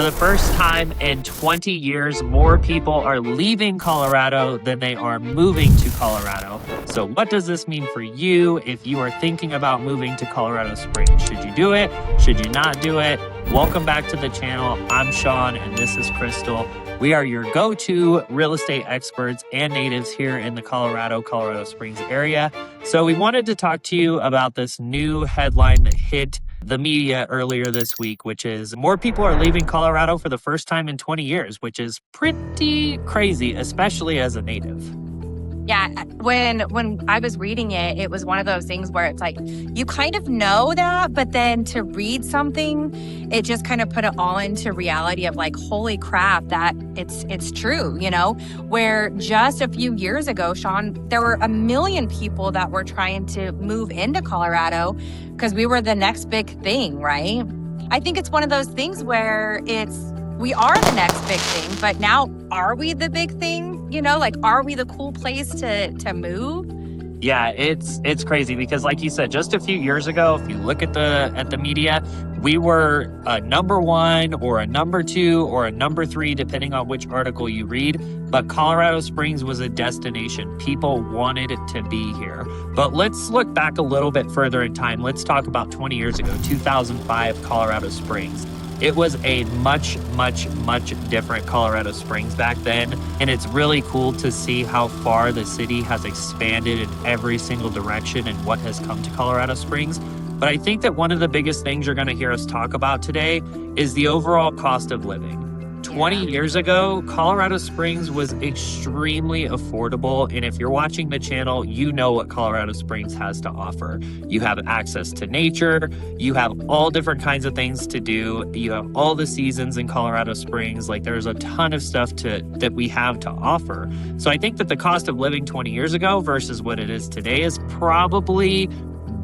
For the first time in 20 years, more people are leaving Colorado than they are moving to Colorado. So what does this mean for you if you are thinking about moving to Colorado Springs? Should you do it? Should you not do it? Welcome back to the channel. I'm Sean and this is Crystal. We are your go-to real estate experts and natives here in the Colorado Springs area. So we wanted to talk to you about this new headline that hit the media earlier this week, which is more people are leaving Colorado for the first time in 20 years, which is pretty crazy, especially as a native. Yeah, when I was reading it, it was one of those things where it's like, you kind of know that, but then to read something, it just kind of put it all into reality of like, holy crap, that it's true, you know? Where just a few years ago, Sean, there were 1 million people that were trying to move into Colorado because we were the next big thing, right? I think it's one of those things where we are the next big thing, but now are we the big thing? You know, like, are we the cool place to move? Yeah, it's crazy because like you said, just a few years ago, if you look at the media, we were a number 1 or a number 2 or a number 3, depending on which article you read. But Colorado Springs was a destination. People wanted to be here. But let's look back a little bit further in time. Let's talk about 20 years ago, 2005, Colorado Springs. It was a much different Colorado Springs back then. And it's really cool to see how far the city has expanded in every single direction and what has come to Colorado Springs. But I think that one of the biggest things you're going to hear us talk about today is the overall cost of living. 20 years ago, Colorado Springs was extremely affordable. And if you're watching the channel, you know what Colorado Springs has to offer. You have access to nature. You have all different kinds of things to do. You have all the seasons in Colorado Springs. Like, there's a ton of stuff that we have to offer. So I think that the cost of living 20 years ago versus what it is today is probably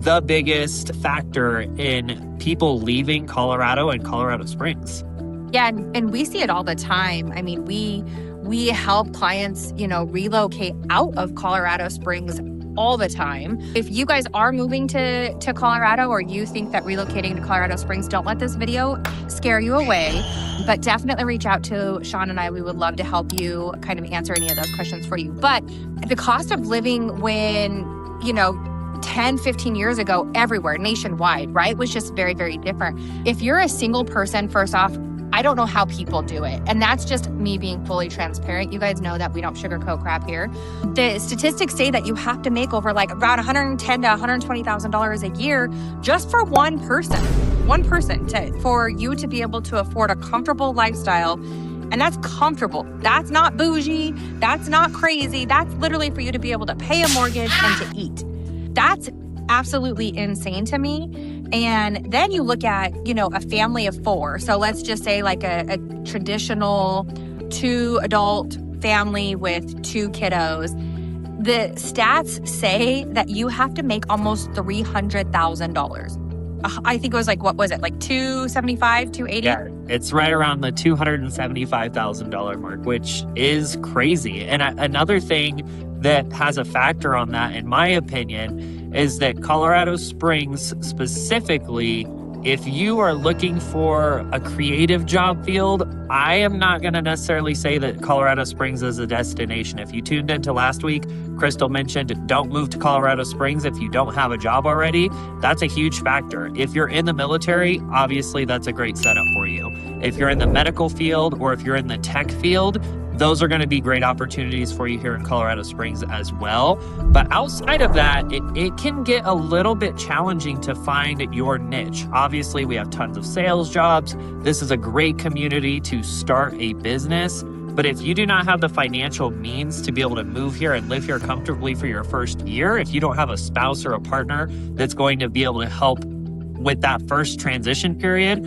the biggest factor in people leaving Colorado and Colorado Springs. Yeah, and we see it all the time. I mean, we help clients, relocate out of Colorado Springs all the time. If you guys are moving to Colorado or you think that relocating to Colorado Springs, don't let this video scare you away, but definitely reach out to Sean and I. We would love to help you kind of answer any of those questions for you. But the cost of living when, 10, 15 years ago, everywhere, nationwide, right, was just very, very different. If you're a single person, first off, I don't know how people do it. And that's just me being fully transparent. You guys know that we don't sugarcoat crap here. The statistics say that you have to make over like around $110,000 to $120,000 a year just for one person for you to be able to afford a comfortable lifestyle. And that's comfortable. That's not bougie. That's not crazy. That's literally for you to be able to pay a mortgage and to eat. That's absolutely insane to me. And then you look at, a family of 4. So let's just say like a traditional 2-adult family with 2 kiddos. The stats say that you have to make almost $300,000. I think it was like, what was it? Like $275, $280? Yeah, it's right around the $275,000 mark, which is crazy. And another thing that has a factor on that, in my opinion, is that Colorado Springs specifically, if you are looking for a creative job field, I am not going to necessarily say that Colorado Springs is a destination. If you tuned into last week, Crystal mentioned don't move to Colorado Springs if you don't have a job already. That's a huge factor. If you're in the military, obviously that's a great setup for you. If you're in the medical field or if you're in the tech field, those are going to be great opportunities for you here in Colorado Springs as well. But outside of that, it can get a little bit challenging to find your niche. Obviously, we have tons of sales jobs. This is a great community to start a business. But if you do not have the financial means to be able to move here and live here comfortably for your first year, if you don't have a spouse or a partner that's going to be able to help with that first transition period,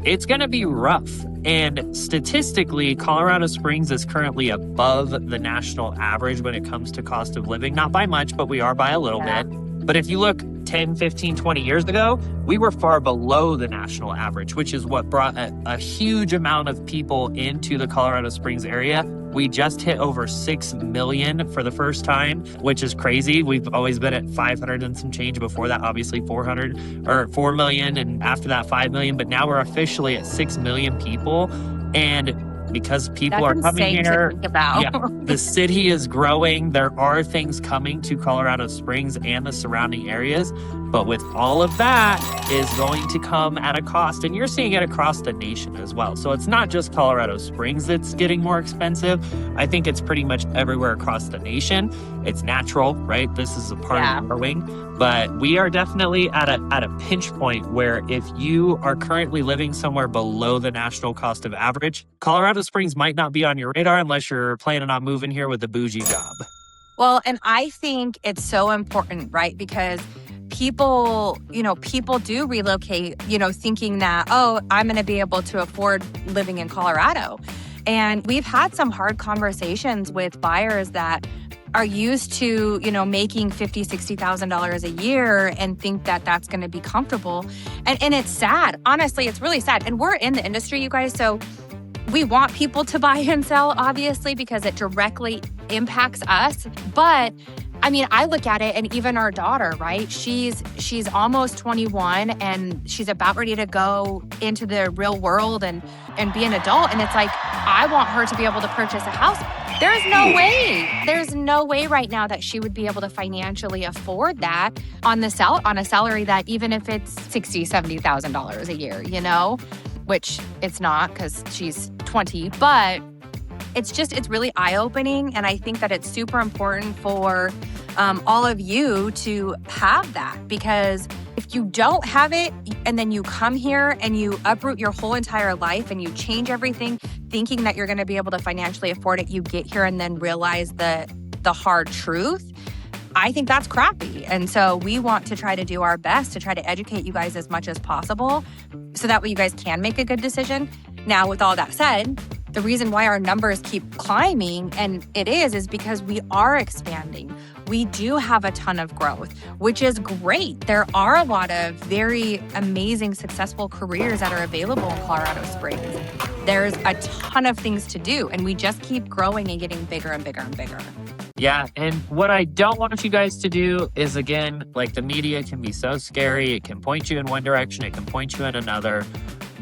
it's going to be rough. And statistically, Colorado Springs is currently above the national average when it comes to cost of living. Not by much, but we are by a little bit. But if you look 10, 15, 20 years ago, we were far below the national average, which is what brought a huge amount of people into the Colorado Springs area We just hit over 6 million for the first time, which is crazy. We've always been at 500 and some change before that, obviously 4 million, and after that 5 million, but now we're officially at 6 million people. And because people That's are coming insane here, to think about. yeah, the city is growing. There are things coming to Colorado Springs and the surrounding areas, but with all of that is going to come at a cost, and you're seeing it across the nation as well. So it's not just Colorado Springs that's getting more expensive. I think it's pretty much everywhere across the nation. It's natural, right? This is a part of growing, but we are definitely at a pinch point where if you are currently living somewhere below the national cost of average, Colorado Springs might not be on your radar unless you're planning on moving here with a bougie job. Well, and I think it's so important, right? Because people do relocate, thinking that, oh, I'm going to be able to afford living in Colorado. And we've had some hard conversations with buyers that are used to, making $50,000, $60,000 a year and think that that's going to be comfortable. And it's sad. Honestly, it's really sad. And we're in the industry, you guys. So we want people to buy and sell, obviously, because it directly impacts us. But I mean, I look at it, and even our daughter, right? She's almost 21 and she's about ready to go into the real world and be an adult. And it's like, I want her to be able to purchase a house. There's no way right now that she would be able to financially afford that on a salary that, even if it's $60,000, $70,000 a year, which it's not because she's 20, but it's really eye-opening. And I think that it's super important for all of you to have that, because if you don't have it and then you come here and you uproot your whole entire life and you change everything thinking that you're going to be able to financially afford it, you get here and then realize the hard truth. I think that's crappy. And so we want to try to do our best to try to educate you guys as much as possible so that way you guys can make a good decision. Now, with all that said, the reason why our numbers keep climbing, and it is because we are expanding. We do have a ton of growth, which is great. There are a lot of very amazing, successful careers that are available in Colorado Springs. There's a ton of things to do, and we just keep growing and getting bigger and bigger and bigger. Yeah, and what I don't want you guys to do is, again, like, the media can be so scary. It can point you in one direction, it can point you in another.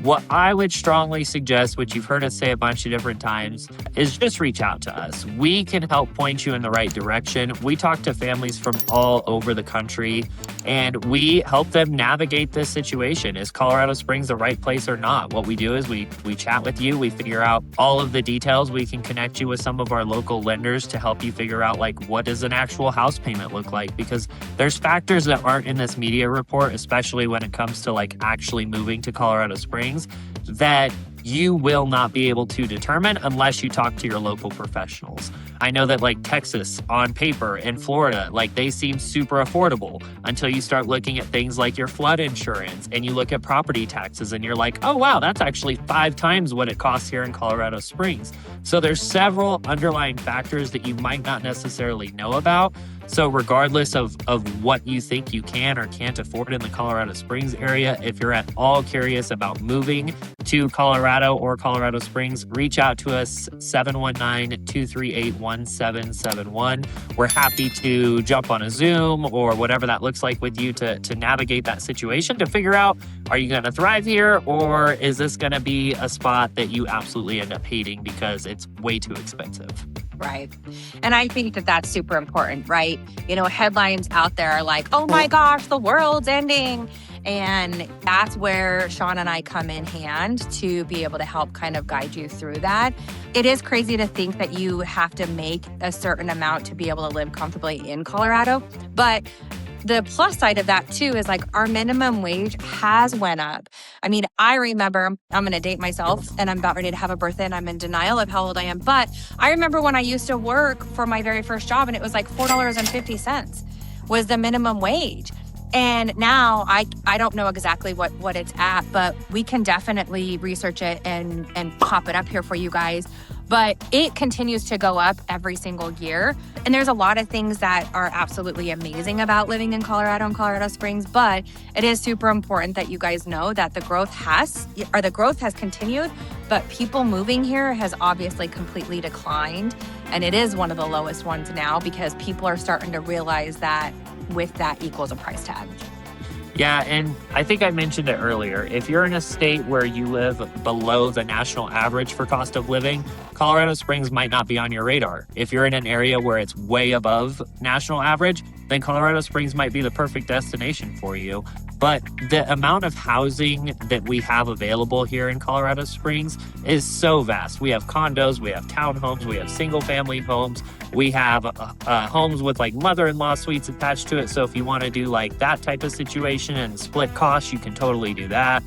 What I would strongly suggest, which you've heard us say a bunch of different times, is just reach out to us. We can help point you in the right direction. We talk to families from all over the country, and we help them navigate this situation. Is Colorado Springs the right place or not? What we do is we chat with you. We figure out all of the details. We can connect you with some of our local lenders to help you figure out, like, what does an actual house payment look like? Because there's factors that aren't in this media report, especially when it comes to, like, actually moving to Colorado Springs, that you will not be able to determine unless you talk to your local professionals. I know that, like, Texas on paper and Florida, like, they seem super affordable until you start looking at things like your flood insurance and you look at property taxes and you're like, oh, wow, that's actually 5 times what it costs here in Colorado Springs. So there's several underlying factors that you might not necessarily know about. So regardless of what you think you can or can't afford in the Colorado Springs area, if you're at all curious about moving to Colorado or Colorado Springs, reach out to us, 719-238-1771. We're happy to jump on a Zoom or whatever that looks like with you to navigate that situation, to figure out, are you going to thrive here, or is this going to be a spot that you absolutely end up hating because it's way too expensive? Right. And I think that that's super important, right? Headlines out there are like, oh my gosh, the world's ending. And that's where Sean and I come in hand to be able to help kind of guide you through that. It is crazy to think that you have to make a certain amount to be able to live comfortably in Colorado. But the plus side of that too is, like, our minimum wage has went up. I mean, I remember, I'm going to date myself and I'm about ready to have a birthday and I'm in denial of how old I am. But I remember when I used to work for my very first job and it was like $4.50 was the minimum wage. And now I don't know exactly what it's at, but we can definitely research it and pop it up here for you guys. But it continues to go up every single year. And there's a lot of things that are absolutely amazing about living in Colorado and Colorado Springs. But it is super important that you guys know that the growth has continued, but people moving here has obviously completely declined. And it is one of the lowest ones now because people are starting to realize that with that equals a price tag. Yeah, and I think I mentioned it earlier. If you're in a state where you live below the national average for cost of living, Colorado Springs might not be on your radar. If you're in an area where it's way above national average, then Colorado Springs might be the perfect destination for you. But the amount of housing that we have available here in Colorado Springs is so vast. We have condos, we have townhomes, we have single family homes, we have homes with like mother-in-law suites attached to it. So if you want to do like that type of situation and split costs, you can totally do that.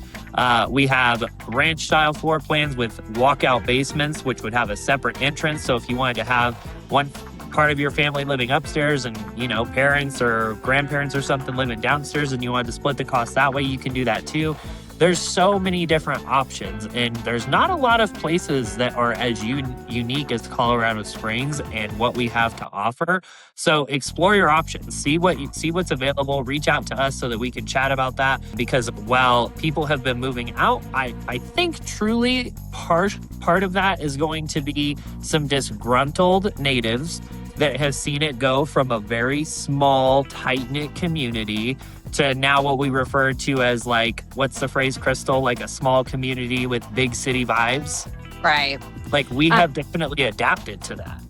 We have ranch style floor plans with walkout basements, which would have a separate entrance. So if you wanted to have one part of your family living upstairs and, you know, parents or grandparents or something living downstairs and you wanted to split the cost that way, you can do that too. There's so many different options, and there's not a lot of places that are as unique as Colorado Springs and what we have to offer. So explore your options, see what's available, reach out to us so that we can chat about that. Because while people have been moving out, I think truly part of that is going to be some disgruntled natives that have seen it go from a very small, tight-knit community to now what we refer to as, like, what's the phrase, Crystal? Like a small community with big city vibes. Right. Like we have definitely adapted to that.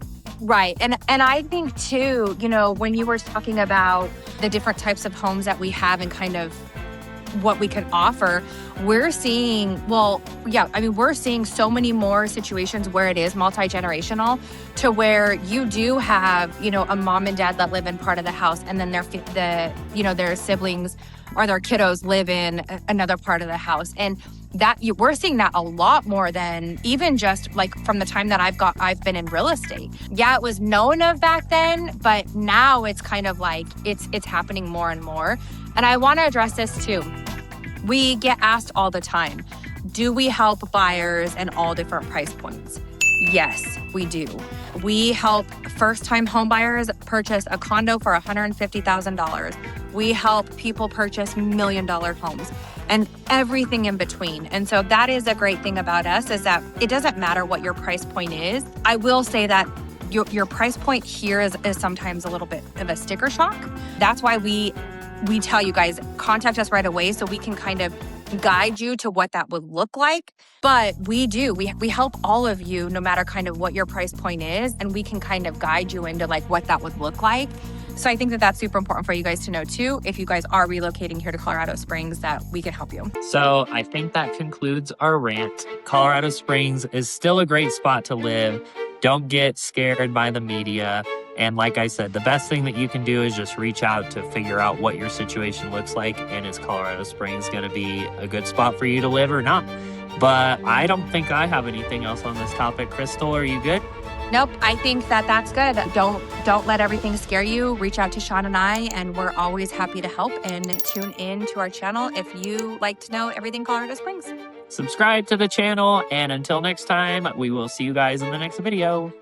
Right. And I think too, you know, when you were talking about the different types of homes that we have and kind of what we can offer, we're seeing so many more situations where it is multi-generational, to where you do have, you know, a mom and dad that live in part of the house, and then their siblings or their kiddos live in another part of the house. And that we're seeing that a lot more than even just like from the time that I've been in real estate. Yeah, it was known of back then, but now it's kind of like it's happening more and more. And I want to address this too. We get asked all the time, do we help buyers in all different price points? Yes, we do. We help first-time home buyers purchase a condo for $150,000. We help people purchase $1 million homes and everything in between. And so that is a great thing about us, is that it doesn't matter what your price point is. I will say that your price point here is sometimes a little bit of a sticker shock. That's why we tell you guys, contact us right away so we can kind of guide you to what that would look like. But we help all of you, no matter kind of what your price point is, and we can kind of guide you into like what that would look like. So I think that that's super important for you guys to know too, if you guys are relocating here to Colorado Springs, that we can help you. So I think that concludes our rant. Colorado Springs is still a great spot to live. Don't get scared by the media. And like I said, the best thing that you can do is just reach out to figure out what your situation looks like, and is Colorado Springs going to be a good spot for you to live or not? But I don't think I have anything else on this topic. Crystal, are you good? Nope, I think that's good. Don't let everything scare you. Reach out to Sean and I, and we're always happy to help. And tune in to our channel if you like to know everything Colorado Springs. Subscribe to the channel, and until next time, we will see you guys in the next video.